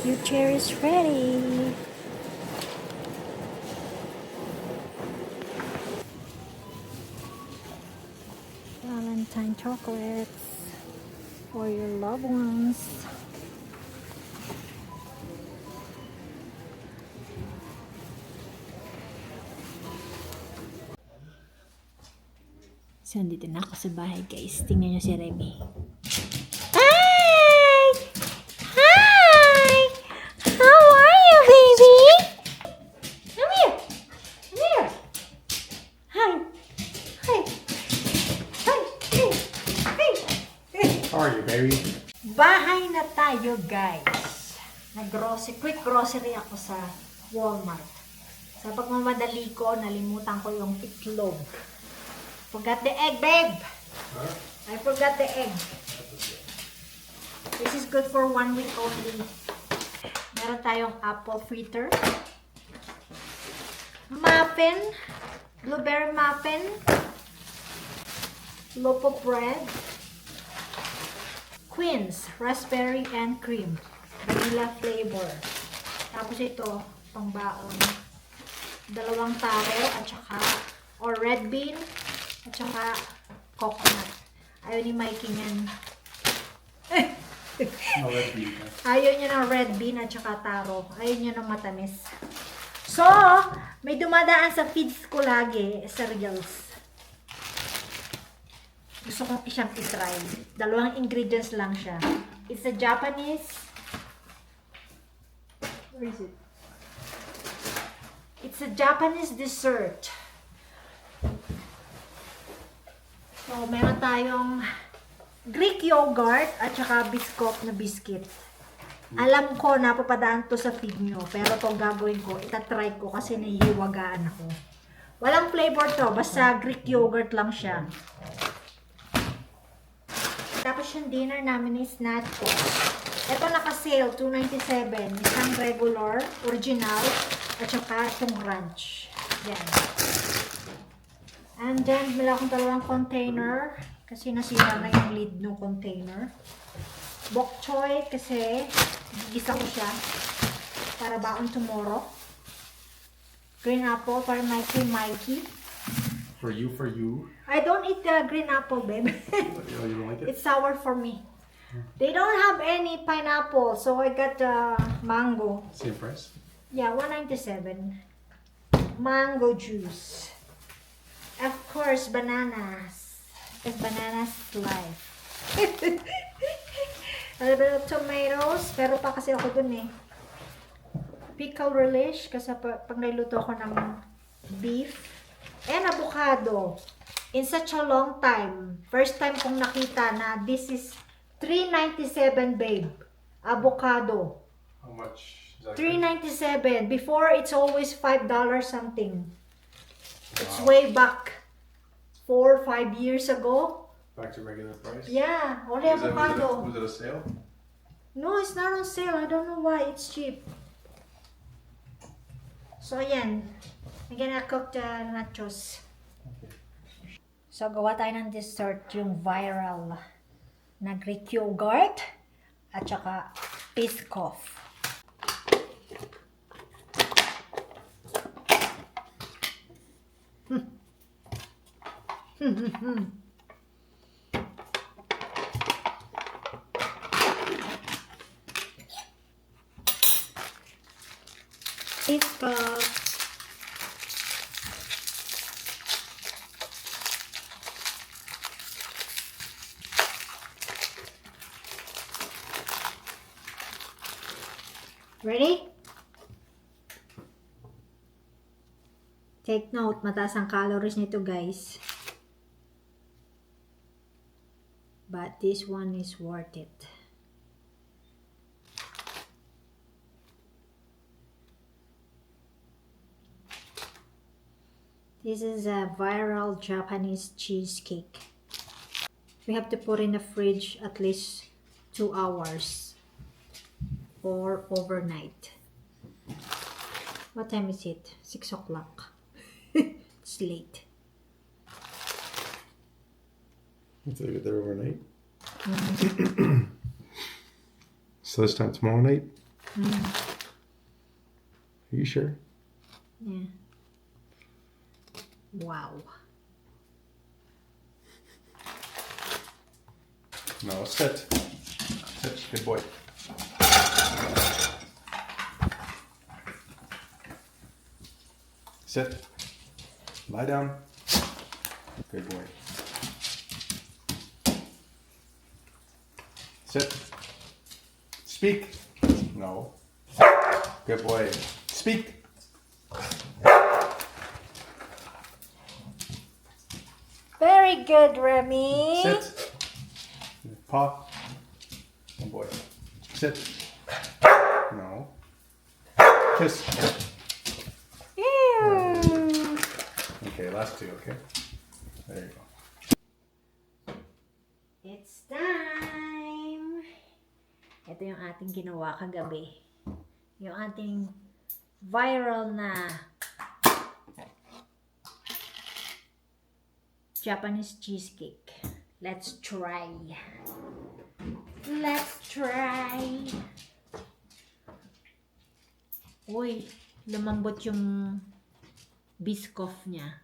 Your chair is ready. Valentine chocolates for your loved ones. So, nandito na ako sa bahay, guys. Tingnan nyo si Remy. Hi! Hi! How are you, baby? Come here! Come here! Hi! Hi! Hi! Hey! Hey! How are you, baby? Bahay na tayo, guys. Quick grocery ako sa Walmart. Sa pagmamadali ko, nalimutan ko yung itlog. Forgot the egg, babe. Huh? I forgot the egg. This is good for 1 week only. Meron tayong apple fritter. Muffin. Blueberry muffin. Loaf of bread. Queens. Raspberry and cream. Vanilla flavor. Tapos ito, pangbaon. 2 taro at saka or red bean at saka coconut. Ayaw ni Mikey niyan. No, red bean. Ayaw niya ng red bean at saka taro. Ayaw niya ng matamis. So, may dumadaan sa feeds ko lagi, cereals. Gusto kong siyang itry. 2 ingredients lang siya. It's a Japanese. Where is it? It's a Japanese dessert. So, meron tayong Greek yogurt at saka biscuit na biscuit. Alam ko, napapadaan to sa feed nyo. Pero itong gagawin ko, itatry ko kasi nahihiwagaan ako. Walang flavor to, basta Greek yogurt lang siya. Tapos yung dinner namin is nachos. Ito naka-sale, $2.97. Isang regular, original, at saka itong ranch. Yan. And then, mila akong 2 container. Kasi nasira na yung lid ng container. Bok choy kasi gigisa ko siya para baon tomorrow. Green apple para Mikey. For you. I don't eat the green apple, babe. Oh, you don't like it? It's sour for me. They don't have any pineapple, so I got mango. Same price? Yeah, $1.97. Mango juice. Of course, bananas. Because bananas life. A little bit of tomatoes. Pero pa kasi ako dun eh. Pickle relish. Kasi pag niluto ako ng beef. And avocado. In such a long time. First time kong nakita na this is $3.97, babe. Avocado. How much? Is that $3.97. Before, it's always $5 something. It's way back 4 or 5 years ago. back to regular price? Yeah, only Was avocado. it a sale? No, it's not on sale. I don't know why. It's cheap. So, yan. I'm gonna cook the nachos. Okay. So, gawa tayo ng dessert. Yung viral na Greek yogurt at saka Biscoff. Biscoff. Ready? Take note, mataas ang calories nito, guys. But this one is worth it. This is a viral Japanese cheesecake. We have to put in the fridge at least 2 hours or overnight. What time is it? 6 o'clock. It's late. Let's leave it there overnight. So this time tomorrow night? Are you sure? Yeah. Wow. No, sit. Sit, good boy. Sit. Lie down. Good boy. Sit. Speak. No. Good boy. Speak. Very good, Remy. Sit. Paw. Good boy. Sit. No. Kiss. Ew. Okay, last two, okay? There you go. It's time! Ito yung ating ginawa kagabi. Yung ating viral na Japanese cheesecake. Let's try. Let's try. Uy, lumambot yung biscoff niya.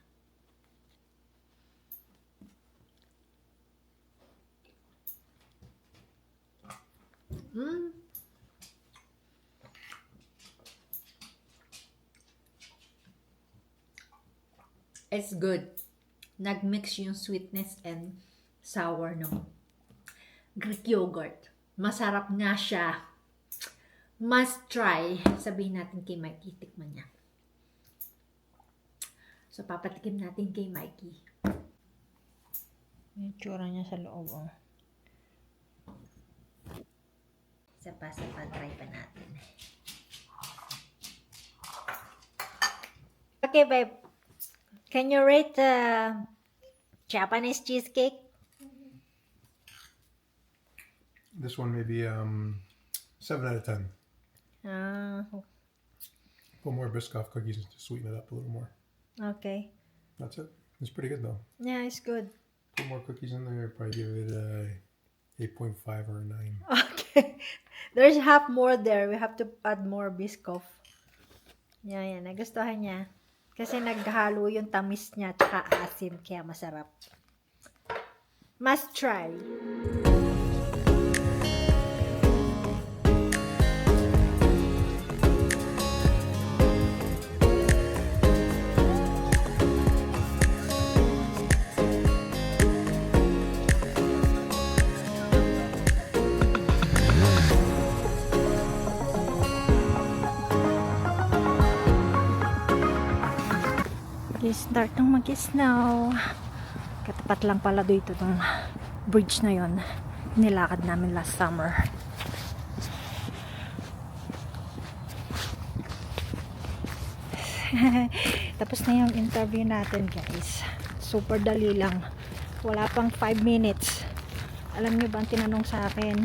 It's good. Nagmix yung sweetness and sour no Greek yogurt. Masarap nga siya. Must try. Sabihin natin kay Mikey, tikman niya. So, papatikim natin kay Mikey. Yung tsura niya sa loob, oh. Isa pa, try pa natin. Okay, babe. Can you rate the Japanese cheesecake? This one maybe 7 out of 10. Put more Biscoff cookies to sweeten it up a little more. Okay. That's it. It's pretty good though. Yeah, it's good. Put more cookies in there, probably give it a 8.5 or a 9. Okay. There's half more there. We have to add more Biscoff. Yan. Nagustuhan niya. Kasi naghalo yung tamis niya at asim, kaya masarap. Must try. Start ng mag-snow. Katapat lang pala dito tong bridge na yon. Nilakad namin last summer. Tapos na yung interview natin, guys. Super dali lang. Wala pang 5 minutes. Alam niyo ba ang tinanong sa akin?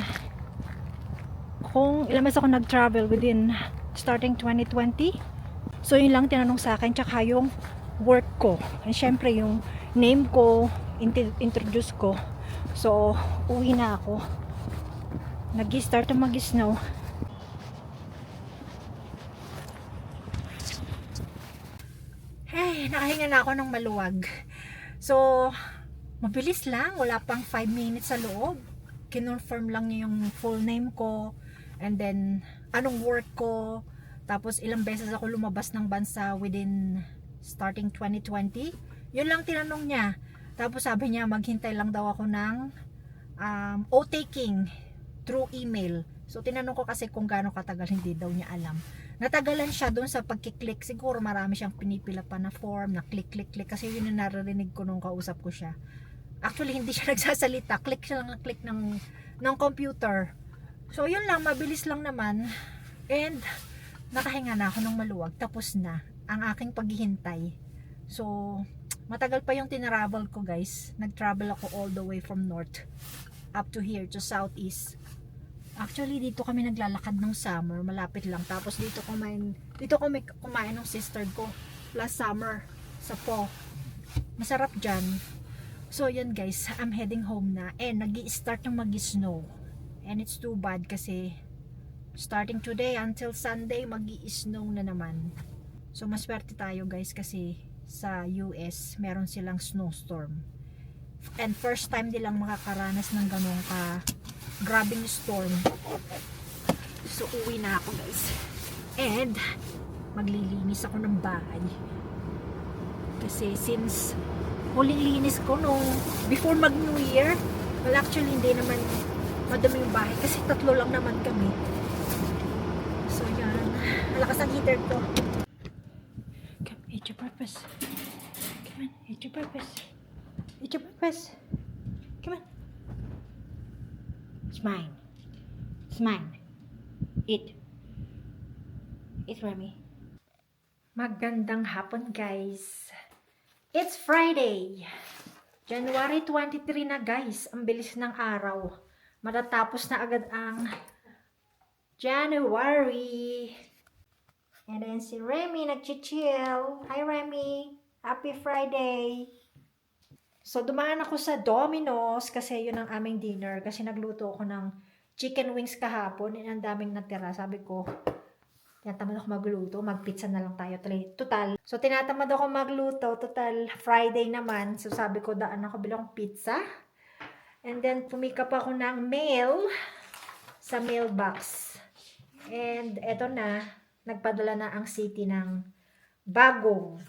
Kung ilang beses ako nag-travel within starting 2020. So yun lang tinanong sa akin, tsaka yung work ko. And syempre yung name ko, introduce ko. So, uwi na ako. Nag-start na mag-snow. Hey, nakahinga na ako ng maluwag. So, mabilis lang. Wala pang 5 minutes sa loob. Kinonfirm lang niya yung full name ko. And then, anong work ko. Tapos, ilang beses ako lumabas ng bansa within starting 2020. Yun lang tinanong niya. Tapos sabi niya maghintay lang daw ako ng o-taking through email. So tinanong ko kasi kung gaano katagal, hindi daw niya alam. Natagalan siya doon sa pagkiklik. Siguro marami siyang pinipila pa na form, na click kasi yun yung naririnig ko nung kausap ko siya. Actually hindi siya nagsasalita. Click siya lang, click ng computer. So yun lang, mabilis lang naman. And nakahinga na ako ng maluwag. Tapos na ang aking paghihintay. So, matagal pa yung tinravel ko, guys. Nag-travel ako all the way from north up to here to southeast. Actually, dito kami naglalakad ng summer, malapit lang. Tapos dito kami kumain ng sister ko last summer sa Po. Masarap dyan. So, yan guys, I'm heading home na. And nag-i-start ng mag-snow. And it's too bad kasi Starting today until Sunday, mag-i-snow na naman. So, maswerte tayo guys kasi sa US, meron silang snowstorm. And first time nilang makakaranas ng ganong grabing storm. So, uwi na ako guys. And, maglilinis ako ng bahay. Kasi since huling linis ko nung before mag New Year, well actually hindi naman madumi yung bahay kasi 3 lang naman kami. So yan, malakas ang heater ko. Come, eat your breakfast. Come on, eat your breakfast. Eat your breakfast. Come on. It's mine. It's mine. Eat. Eat, Remy. Magandang hapon guys. It's Friday. January 23 na guys. Ang bilis ng araw. Matatapos na agad ang January. And then si Remy nag-chill. Hi Remy. Happy Friday. So dumaan ako sa Domino's kasi yun ang aming dinner. Kasi nagluto ako ng chicken wings kahapon. And ang daming natira. Sabi ko, tinatamad ako magluto. Mag-pizza na lang tayo. Total. So tinatamad ako magluto. Total Friday naman. So sabi ko, daan ako bilang pizza. And then pumikap ako ng mail sa mailbox. And eto na, nagpadala na ang city ng bagong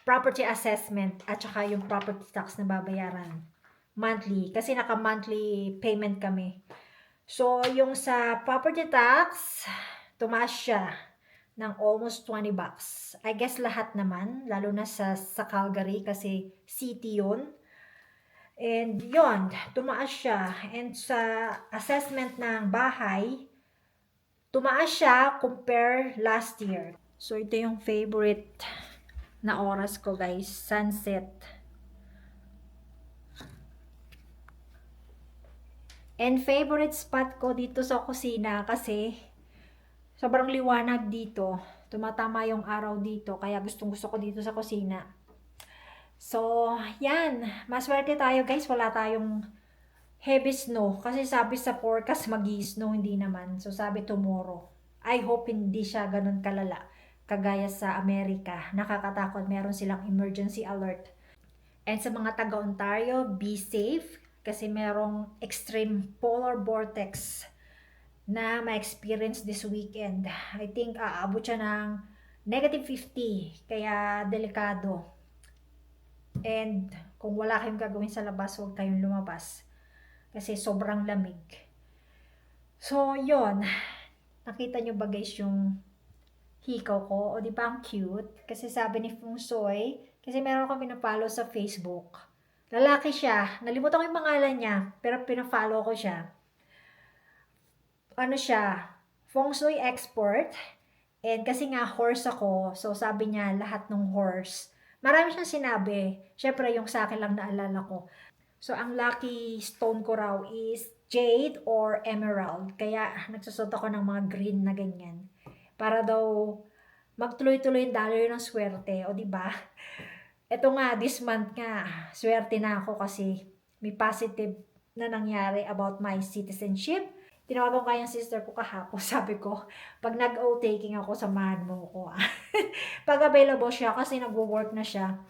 property assessment at saka yung property tax na babayaran monthly. Kasi naka-monthly payment kami. So, yung sa property tax, tumaas siya ng almost $20. I guess lahat naman, lalo na sa Calgary kasi city yun. And yon, tumaas siya. And sa assessment ng bahay, tumaas siya compare last year. So, ito yung favorite na oras ko guys, sunset. And favorite spot ko dito sa kusina kasi sobrang liwanag dito. Tumatama yung araw dito, kaya gustong gusto ko dito sa kusina. So, yan. Maswerte tayo guys, wala tayong heavy snow. Kasi sabi sa forecast magi-snow, hindi naman. So, sabi tomorrow. I hope hindi siya ganun kalala. Kagaya sa Amerika. Nakakatakot, meron silang emergency alert. And sa mga taga-Ontario, be safe. Kasi merong extreme polar vortex na ma-experience this weekend. I think aabot siya ng -50. Kaya delikado. And kung wala kayong gagawin sa labas, huwag kayong lumabas. Kasi sobrang lamig. So, yon. Nakita nyo ba guys yung hikaw ko? O di ba ang cute? Kasi sabi ni Feng Shui, kasi meron kami na-follow sa Facebook. Lalaki siya. Nalimutan ko yung pangalan niya, pero pina-follow ko siya. Ano siya? Feng Shui expert. And kasi nga horse ako, so sabi niya lahat ng horse. Marami siyang sinabi. Syempre, yung sa akin lang naalala ko. So, ang lucky stone ko raw is jade or emerald. Kaya, nagsusot ako ng mga green na ganyan. Para daw magtuloy-tuloy yung daloy ng swerte. O, diba? Ito nga, this month nga, swerte na ako kasi may positive na nangyari about my citizenship. Tinawagan ko yung sister ko kahapon. Sabi ko, pag nag-o taking ako, samahan mo ko. Pag available siya, kasi nag-work na siya.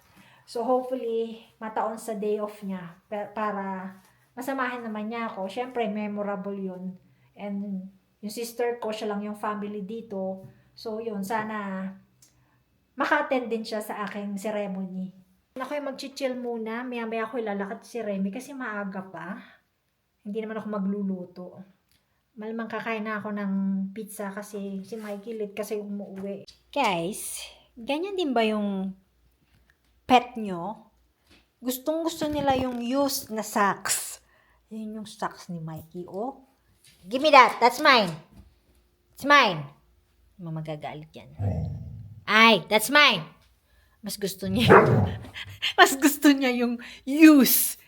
So, hopefully, mataon sa day off niya. Para masamahan naman niya ako. Siyempre, memorable yun. And yung sister ko, siya lang yung family dito. So, yun, sana maka-attend din siya sa aking ceremony. Ako yung mag-chill muna. Maya-maya ako ilalakad si Remy kasi maaga pa. Hindi naman ako magluluto. Malamang kakain na ako ng pizza kasi si Mikey late kasi umuwi. Guys, ganyan din ba yung pet nyo? Gustong-gusto nila yung used na socks. Yun yung socks ni Mikey, oh. Give me that. That's mine. It's mine. Magagalit yan. Ay, that's mine. Mas gusto niya mas gusto niya yung used.